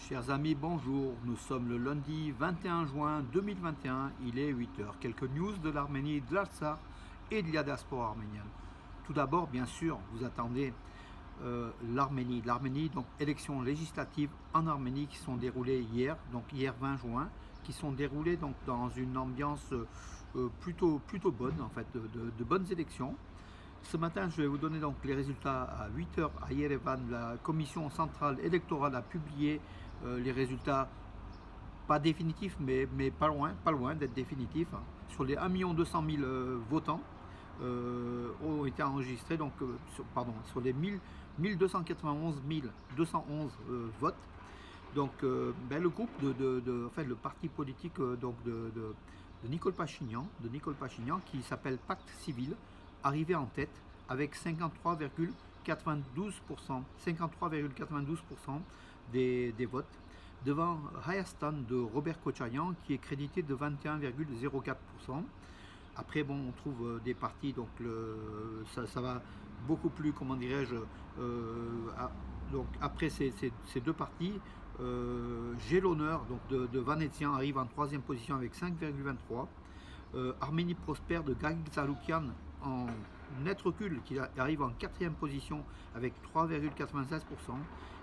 Chers amis, bonjour. Nous sommes le lundi 21 juin 2021. Il est 8 heures. Quelques news de l'Arménie, de l'Artsakh et de la diaspora arménienne. Tout d'abord, bien sûr, vous attendez l'Arménie. L'Arménie, donc élections législatives en Arménie qui sont déroulées hier, donc hier 20 juin, qui sont déroulées donc dans une ambiance plutôt bonne, en fait, de bonnes élections. Ce matin, je vais vous donner donc les résultats à 8 heures à Yerevan. La commission centrale électorale a publié les résultats, pas définitifs, mais pas loin d'être définitifs. Sur les 1 200 000 votants ont été enregistrés, donc, sur les 1291 211 votes. Donc, le groupe le parti politique de Nicole Pachinian, qui s'appelle Pacte Civil, arrivé en tête avec 53,92% des votes, devant Hayastan de Robert Kocharian qui est crédité de 21,04%. Après, bon, on trouve des partis, donc ça va beaucoup plus, comment dirais-je, donc après ces deux partis, j'ai l'honneur donc de Vanetian arrive en troisième position avec 5,23. Arménie prospère de Gagik Zaloukian en net recul qui arrive en quatrième position avec 3,96%.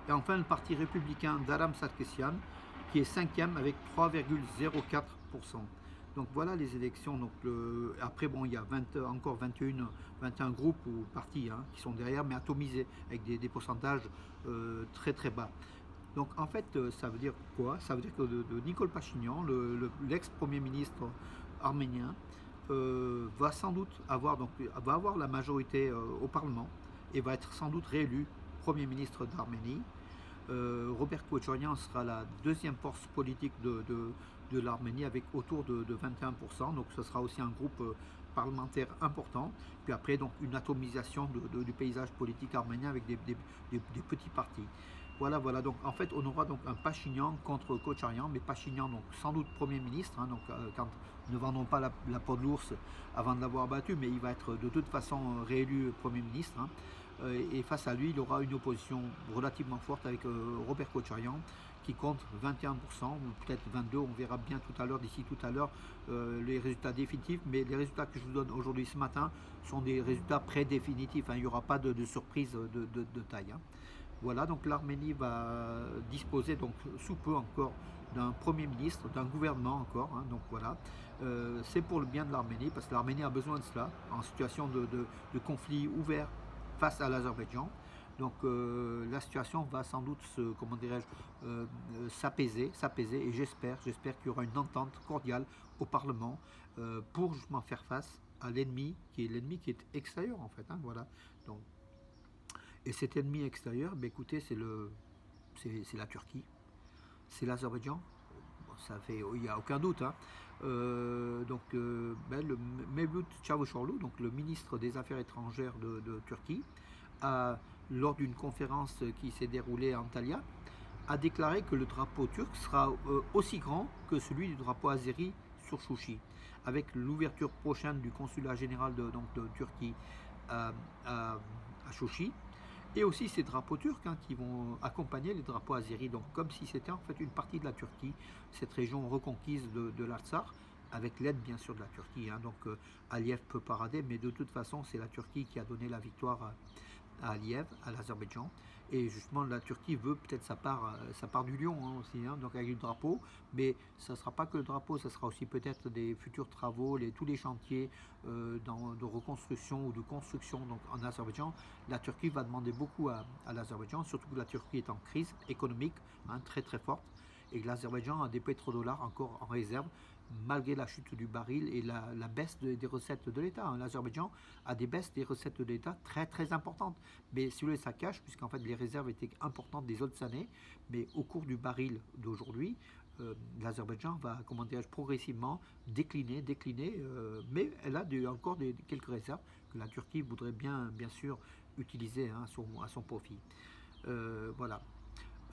Et enfin le parti républicain d'Aram Sarkisian qui est cinquième avec 3,04%. Donc voilà les élections. Donc après, bon, il y a encore 21 groupes ou partis qui sont derrière, mais atomisés avec des pourcentages très bas. Donc en fait, ça veut dire quoi? Ça veut dire que de Nicole Pachinian, l'ex-premier ministre arménien, va sans doute avoir la majorité au Parlement et va être sans doute réélu Premier ministre d'Arménie. Robert Kocharian sera la deuxième force politique de l'Arménie avec autour de 21%. Donc ce sera aussi un groupe parlementaire important. Puis après, donc une atomisation du paysage politique arménien avec des petits partis. Voilà. Donc en fait, on aura donc un Pachinian contre Kocharian, mais Pachinian donc sans doute Premier ministre. Quand ne vendons pas la peau de l'ours avant de l'avoir battu, mais il va être de toute façon réélu Premier ministre. Et face à lui, il aura une opposition relativement forte avec Robert Kocharian qui compte 21%, ou peut-être 22%, on verra bien d'ici tout à l'heure, les résultats définitifs. Mais les résultats que je vous donne aujourd'hui ce matin sont des résultats pré-définitifs. Il n'y aura pas de surprise de taille. Voilà, donc l'Arménie va disposer donc sous peu encore d'un Premier ministre, d'un gouvernement encore. Donc voilà, c'est pour le bien de l'Arménie, parce que l'Arménie a besoin de cela en situation de conflit ouvert face à l'Azerbaïdjan. Donc la situation va sans doute s'apaiser, et j'espère qu'il y aura une entente cordiale au Parlement pour justement faire face à l'ennemi qui est extérieur en fait. Voilà. Donc, et cet ennemi extérieur, écoutez, c'est la Turquie, c'est l'Azerbaïdjan. Bon, il n'y a aucun doute. Le Mevlut Çavuşoğlu, donc le ministre des Affaires étrangères de Turquie, lors d'une conférence qui s'est déroulée à Antalya, a déclaré que le drapeau turc sera aussi grand que celui du drapeau azéri sur Chouchi, avec l'ouverture prochaine du consulat général de Turquie à Chouchi, et aussi ces drapeaux turcs qui vont accompagner les drapeaux azéris, donc comme si c'était en fait une partie de la Turquie, cette région reconquise de l'Artsakh, avec l'aide bien sûr de la Turquie. Donc Aliyev peut parader, mais de toute façon c'est la Turquie qui a donné la victoire à Aliyev, à l'Azerbaïdjan. Et justement la Turquie veut peut-être sa part du lion aussi, donc avec le drapeau, mais ça ne sera pas que le drapeau, ça sera aussi peut-être des futurs travaux, tous les chantiers de reconstruction ou de construction donc en Azerbaïdjan. La Turquie va demander beaucoup à l'Azerbaïdjan, surtout que la Turquie est en crise économique très forte, et que l'Azerbaïdjan a des pétrodollars encore en réserve, malgré la chute du baril et la baisse des recettes de l'État. L'Azerbaïdjan a des baisses des recettes de l'État très importantes. Mais si vous voulez, ça cache, puisqu'en fait les réserves étaient importantes des autres années, mais au cours du baril d'aujourd'hui, l'Azerbaïdjan va, progressivement décliner, mais elle a encore quelques réserves que la Turquie voudrait bien sûr utiliser à son profit. Voilà.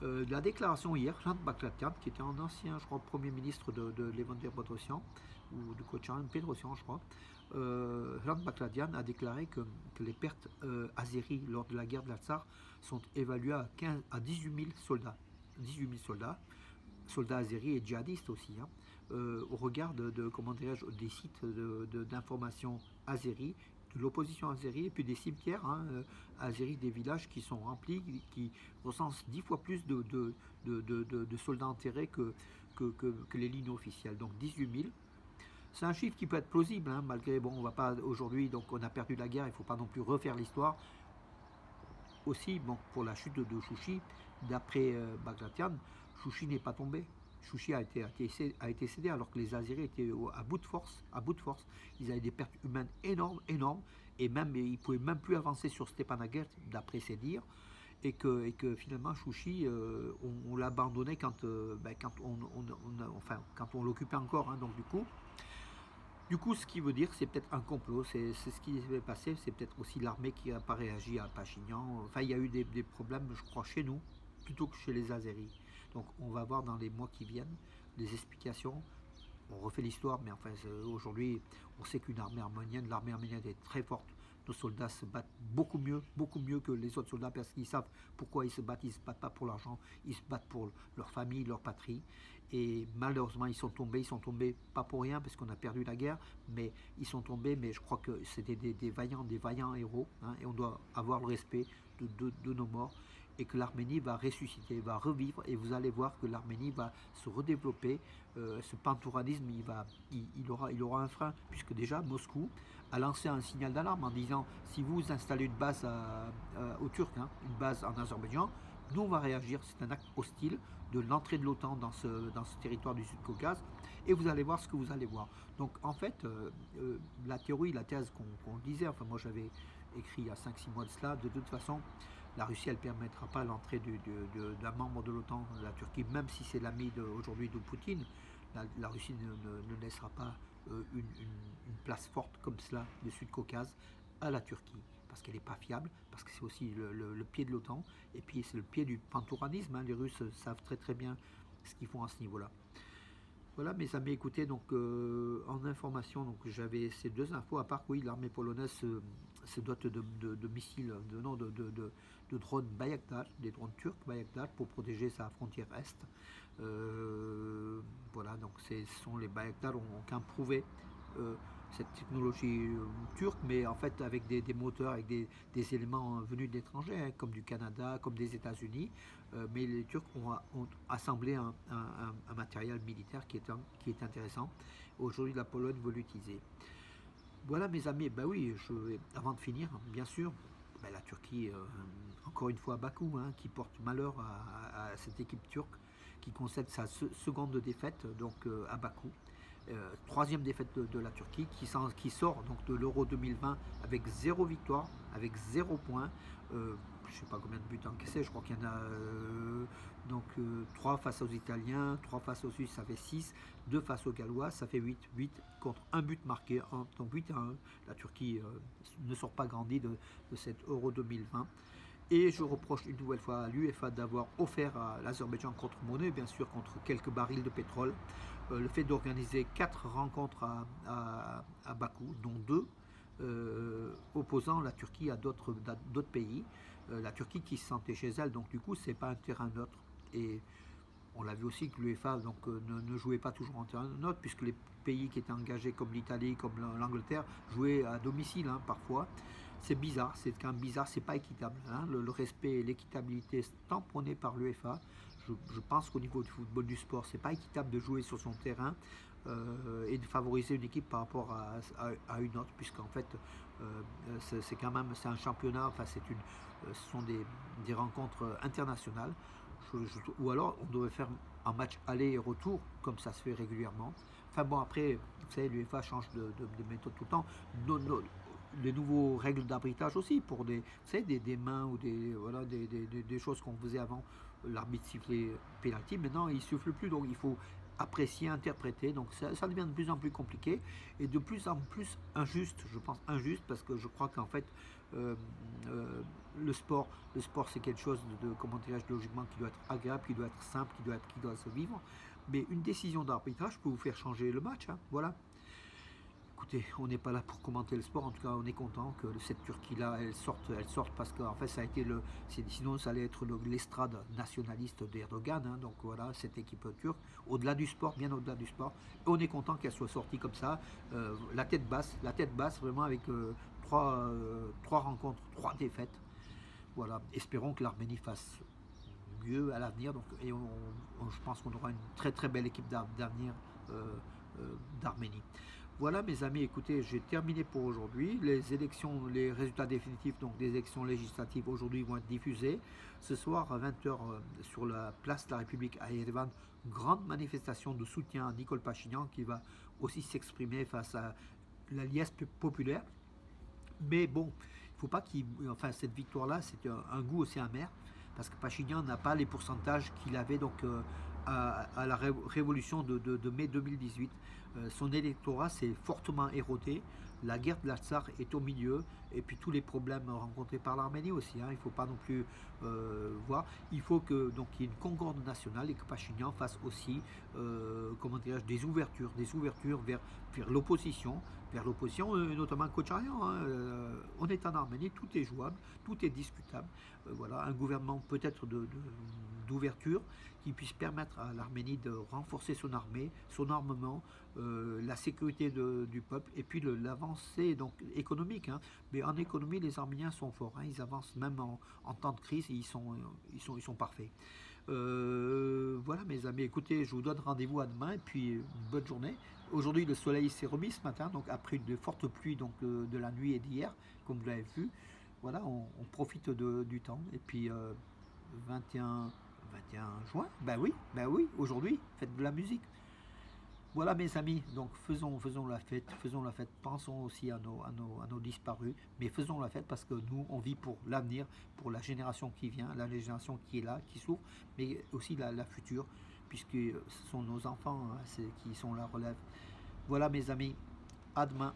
La déclaration hier, Hrant Baklatian, qui était un ancien, je crois, Premier ministre de Levander Petrosyan, ou de Kocharian Petrosyan, je crois, Hrant Baklatian a déclaré que les pertes azéries lors de la guerre de l'Artsakh sont évaluées à 18 000 soldats 000 soldats azéris et djihadistes aussi, hein, au regard comment dirais-je, des sites d'information azéris, de l'opposition azérie, et puis des cimetières azéris, des villages qui sont remplis, qui recensent 10 fois plus de soldats enterrés que les lignes officielles. Donc 18 000. C'est un chiffre qui peut être plausible, hein, malgré, bon, on va pas aujourd'hui, donc on a perdu la guerre, il ne faut pas non plus refaire l'histoire. Aussi, bon, pour la chute de Chouchi, d'après Bagration, Chouchi n'est pas tombé. Chouchi a été cédé alors que les Azéris étaient à bout de force, Ils avaient des pertes humaines énormes, et même ils ne pouvaient même plus avancer sur Stepanakert, d'après ses dires, et que finalement Chouchi, on l'a abandonné quand on l'occupait encore, hein, donc du coup, ce qui veut dire, c'est peut-être un complot, c'est ce qui s'est passé, c'est peut-être aussi l'armée qui n'a pas réagi à Pachinian. Enfin, il y a eu des problèmes, je crois, chez nous, plutôt que chez les Azéris. Donc, on va voir dans les mois qui viennent des explications. On refait l'histoire, mais enfin, aujourd'hui, on sait qu'une l'armée arménienne est très forte. Nos soldats se battent beaucoup mieux que les autres soldats, parce qu'ils savent pourquoi ils se battent. Ils ne se battent pas pour l'argent, ils se battent pour leur famille, leur patrie. Et malheureusement, ils sont tombés pas pour rien, parce qu'on a perdu la guerre, mais ils sont tombés, mais je crois que c'était des vaillants héros, hein, et on doit avoir le respect de nos morts, et que l'Arménie va ressusciter, va revivre, et vous allez voir que l'Arménie va se redévelopper. Ce pantouradisme, il aura un frein, puisque déjà Moscou a lancé un signal d'alarme en disant, si vous installez une base aux Turcs, hein, une base en Azerbaïdjan, nous on va réagir, c'est un acte hostile de l'entrée de l'OTAN dans ce territoire du Sud-Caucase, et vous allez voir ce que vous allez voir. Donc en fait, la théorie, la thèse qu'on disait, enfin moi j'avais écrit il y a 5-6 mois de cela, de toute façon, la Russie, elle ne permettra pas l'entrée d'un membre de l'OTAN, la Turquie, même si c'est l'ami aujourd'hui de Poutine. La Russie ne laissera pas une place forte comme cela du Sud-Caucase à la Turquie, parce qu'elle n'est pas fiable, parce que c'est aussi le pied de l'OTAN, et puis c'est le pied du pantouradisme, hein. Les Russes savent très très bien ce qu'ils font à ce niveau-là. Voilà, mes amis, écoutez, donc en information, donc j'avais ces deux infos, à part que oui, l'armée polonaise se dote de missiles, de drones Bayraktar, des drones turcs Bayraktar, pour protéger sa frontière est. Voilà, donc ce sont les Bayraktar ont prouvé cette technologie turque, mais en fait avec des moteurs, avec des éléments venus de l'étranger, hein, comme du Canada, comme des États-Unis. Mais les Turcs ont assemblé un matériel militaire qui est intéressant. Aujourd'hui, la Pologne veut l'utiliser. Voilà, mes amis, ben oui, avant de finir, bien sûr, ben la Turquie, encore une fois, Bakou, hein, qui porte malheur à cette équipe turque, qui concède sa seconde défaite donc, à Bakou. Troisième défaite de la Turquie, qui sort donc de l'Euro 2020 avec 0 victoire, avec 0 points. Je ne sais pas combien de buts encaissés, je crois qu'il y en a 3 face aux Italiens, 3 face aux Suisses, ça fait 6, 2 face aux Gallois, ça fait 8 contre 1 but marqué, donc 8 à 1. La Turquie ne sort pas grandi de cet Euro 2020. Et je reproche une nouvelle fois à l'UEFA d'avoir offert à l'Azerbaïdjan contre-monnaie, bien sûr contre quelques barils de pétrole, le fait d'organiser 4 rencontres à Bakou, dont 2 opposant la Turquie à d'autres pays. La Turquie qui se sentait chez elle, donc du coup c'est pas un terrain neutre. Et on l'a vu aussi que l'UEFA ne jouait pas toujours en terrain neutre, puisque les pays qui étaient engagés comme l'Italie, comme l'Angleterre, jouaient à domicile, hein, parfois. C'est bizarre, c'est quand même bizarre, c'est pas équitable, hein. Le respect et l'équitabilité tamponnés par l'UEFA. Je pense qu'au niveau du football, du sport, c'est pas équitable de jouer sur son terrain et de favoriser une équipe par rapport à une autre, puisqu'en fait c'est quand même un championnat, enfin ce sont des rencontres internationales. Ou alors on devrait faire un match aller et retour, comme ça se fait régulièrement. Enfin bon, après, vous savez, l'UEFA change de méthode tout le temps. Les nouveaux règles d'arbitrage aussi, pour des mains ou des choses qu'on faisait avant. L'arbitre sifflait pénalty, maintenant il ne siffle plus, donc il faut apprécier, interpréter, donc ça devient de plus en plus compliqué et de plus en plus injuste, je pense injuste, parce que je crois qu'en fait le sport c'est quelque chose comment dirais-je, logiquement, qui doit être agréable, qui doit être simple, qui doit se vivre, mais une décision d'arbitrage peut vous faire changer le match, hein, voilà. Écoutez, on n'est pas là pour commenter le sport. En tout cas, on est content que cette Turquie-là, elle sorte parce qu'en fait, ça a été sinon ça allait être l'estrade nationaliste d'Erdogan. Hein. Donc voilà, cette équipe turque, au-delà du sport, bien au-delà du sport. Et on est content qu'elle soit sortie comme ça, la tête basse, vraiment avec trois rencontres, trois défaites. Voilà, espérons que l'Arménie fasse mieux à l'avenir. Donc, et je pense qu'on aura une très très belle équipe d'avenir d'Arménie. Voilà mes amis, écoutez, j'ai terminé pour aujourd'hui. Les élections, les résultats définitifs donc des élections législatives aujourd'hui vont être diffusés. Ce soir à 20h sur la place de la République à Yerevan, grande manifestation de soutien à Nicole Pachinian qui va aussi s'exprimer face à l'alliance populaire. Mais bon, il ne faut pas qu'il. Enfin, cette victoire-là, c'est un goût aussi amer, parce que Pachinian n'a pas les pourcentages qu'il avait donc à la révolution de mai 2018. Son électorat s'est fortement érodé. La guerre de l'Artsakh est au milieu, et puis tous les problèmes rencontrés par l'Arménie aussi. Hein, il ne faut pas non plus voir. Il faut que donc il y ait une concorde nationale et que Pachinian fasse aussi, comment dirais-je, des ouvertures vers l'opposition, notamment Kocharyan. Hein, on est en Arménie, tout est jouable, tout est discutable. Voilà, un gouvernement peut-être d'ouverture qui puisse permettre à l'Arménie de renforcer son armée, son armement, la sécurité du peuple et puis l'avancée donc économique. Hein. Mais en économie, les Arméniens sont forts. Hein. Ils avancent même en temps de crise. Ils sont parfaits. Voilà mes amis, écoutez, je vous donne rendez-vous à demain et puis une bonne journée. Aujourd'hui, le soleil s'est remis ce matin, donc après de fortes pluies donc, de la nuit et d'hier, comme vous l'avez vu. Voilà, on profite du temps. Et puis 21 juin, ben oui, aujourd'hui, faites de la musique. Voilà mes amis, donc faisons la fête, pensons aussi à nos disparus, mais faisons la fête parce que nous, on vit pour l'avenir, pour la génération qui vient, la génération qui est là, qui souffre, mais aussi la future, puisque ce sont nos enfants qui sont la relève. Voilà mes amis, à demain.